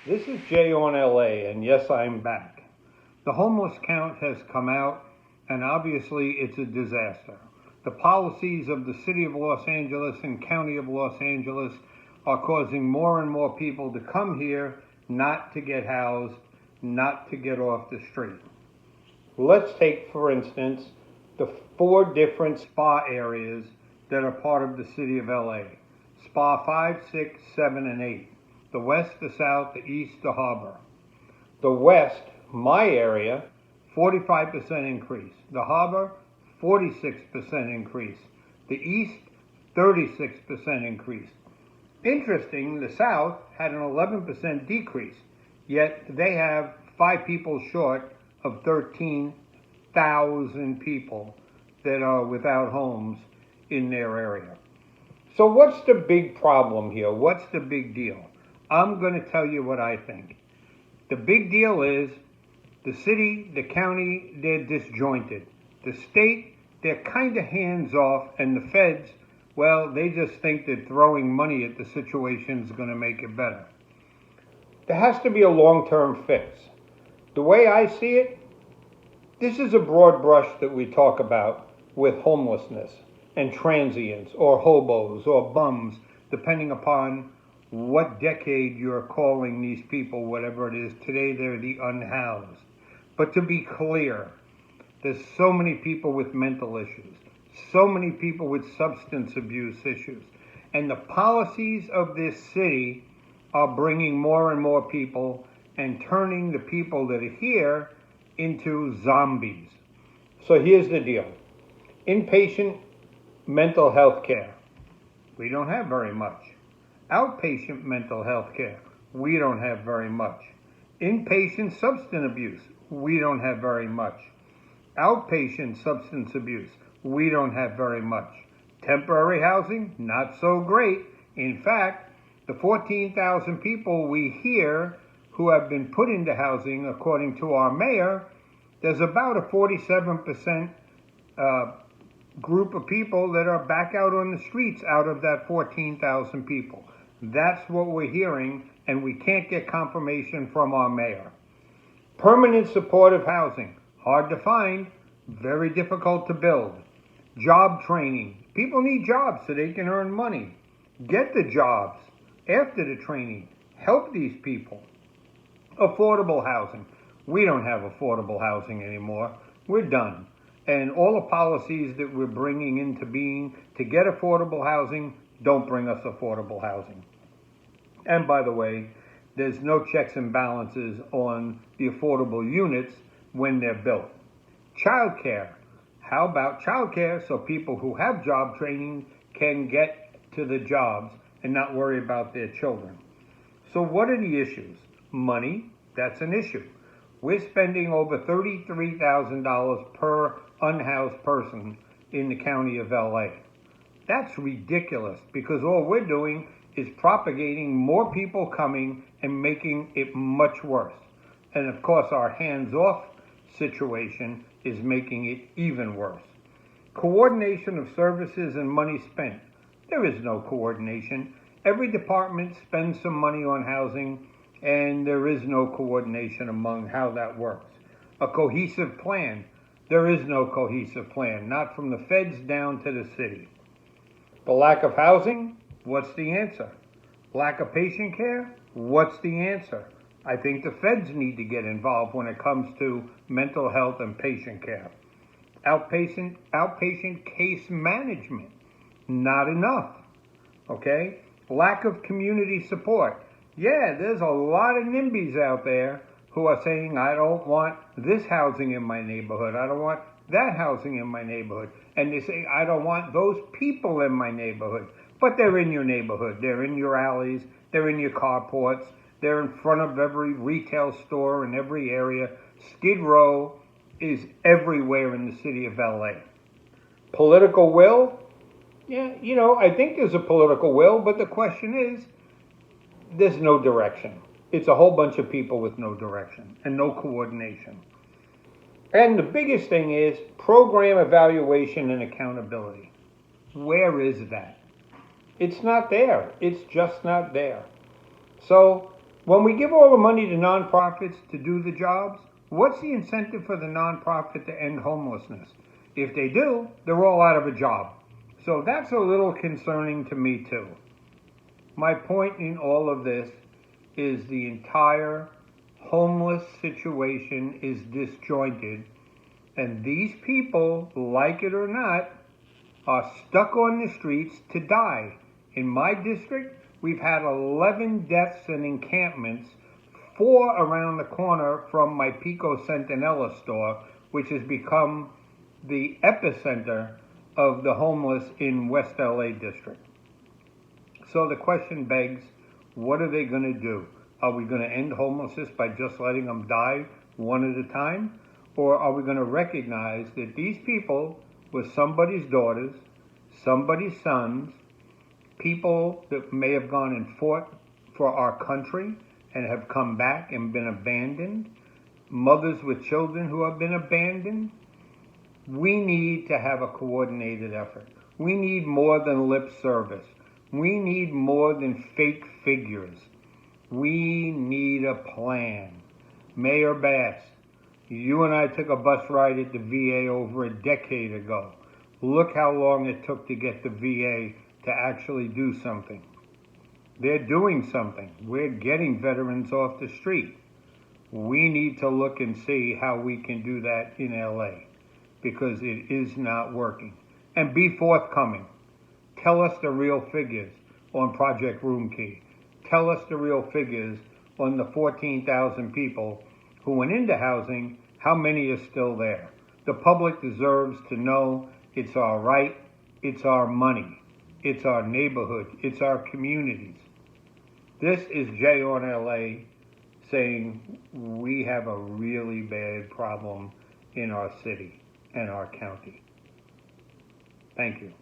This is Jay on LA, and yes, I'm back. The homeless count has come out, and obviously it's a disaster. The policies of the City of Los Angeles and County of Los Angeles are causing more and more people to come here not to get housed, not to get off the street. Let's take, for instance, the four different spa areas that are part of the City of LA. Spa 5, 6, 7, and 8. The west, the south, the east, the harbor. The west, my area, 45% increase. The harbor, 46% increase. The east, 36% increase. Interesting, the south had an 11% decrease, yet they have 5 people short of 13,000 people that are without homes in their area. So what's the big problem here? What's the big deal? I'm going to tell you what I think. The big deal is the city, the county, they're disjointed. The state, they're kind of hands off, and the feds, well, they just think that throwing money at the situation is going to make it better. There has to be a long-term fix. The way I see it, this is a broad brush that we talk about with homelessness and transients or hobos or bums, depending upon what decade you're calling these people, whatever it is. Today they're the unhoused. But to be clear, there's so many people with mental issues, so many people with substance abuse issues, and the policies of this city are bringing more and more people and turning the people that are here into zombies. So here's the deal. Inpatient mental health care, we don't have very much. Outpatient mental health care, we don't have very much. Inpatient substance abuse, we don't have very much. Outpatient substance abuse, we don't have very much. Temporary housing, not so great. In fact, the 14,000 people we hear who have been put into housing, according to our mayor, there's about a 47% group of people that are back out on the streets out of that 14,000 people. That's what we're hearing, and we can't get confirmation from our mayor. Permanent supportive housing, hard to find, very difficult to build. Job training, people need jobs so they can earn money. Get the jobs after the training. Help these people. Affordable housing, we don't have affordable housing anymore. We're done. And all the policies that we're bringing into being to get affordable housing don't bring us affordable housing. And by the way, there's no checks and balances on the affordable units when they're built. Childcare. How about childcare so people who have job training can get to the jobs and not worry about their children? So what are the issues? Money, that's an issue. We're spending over $33,000 per unhoused person in the county of LA. That's ridiculous because all we're doing is propagating more people coming and making it much worse. And of course, our hands-off situation is making it even worse. Coordination of services and money spent. There is no coordination. Every department spends some money on housing, and there is no coordination among how that works. A cohesive plan. There is no cohesive plan, not from the feds down to the city. The lack of housing, what's the answer? Lack of patient care, what's the answer? I think the feds need to get involved when it comes to mental health and patient care. Outpatient case management, not enough, okay? Lack of community support. Yeah, there's a lot of NIMBYs out there who are saying, I don't want this housing in my neighborhood. I don't want that housing in my neighborhood. And they say, I don't want those people in my neighborhood. But they're in your neighborhood. They're in your alleys. They're in your carports. They're in front of every retail store in every area. Skid Row is everywhere in the city of LA. Political will? Yeah, I think there's a political will, but the question is, there's no direction. It's a whole bunch of people with no direction and no coordination. And the biggest thing is program evaluation and accountability. Where is that? It's not there. It's just not there. So When we give all the money to nonprofits to do the jobs, what's the incentive for the nonprofit to end homelessness? If they do, they're all out of a job. So that's a little concerning to me too. My point in all of this is the entire homeless situation is disjointed, and these people, like it or not, are stuck on the streets to die. In my district, we've had 11 deaths in encampments, 4 around the corner from my Pico Centinela store, which has become the epicenter of the homeless in West LA district. So the question begs, what are they going to do? Are we going to end homelessness by just letting them die one at a time? Or are we going to recognize that these people were somebody's daughters, somebody's sons, people that may have gone and fought for our country and have come back and been abandoned, mothers with children who have been abandoned? We need to have a coordinated effort. We need more than lip service. We need more than fake figures. We need a plan. Mayor Bass, you and I took a bus ride at the VA over a decade ago. Look how long it took to get the VA to actually do something. They're doing something. We're getting veterans off the street. We need to look and see how we can do that in LA, because it is not working. And be forthcoming. Tell us the real figures on Project Room Key. Tell us the real figures on the 14,000 people who went into housing, how many are still there. The public deserves to know it's our right, it's our money, it's our neighborhood, it's our communities. This is Jay on LA saying we have a really bad problem in our city and our county. Thank you.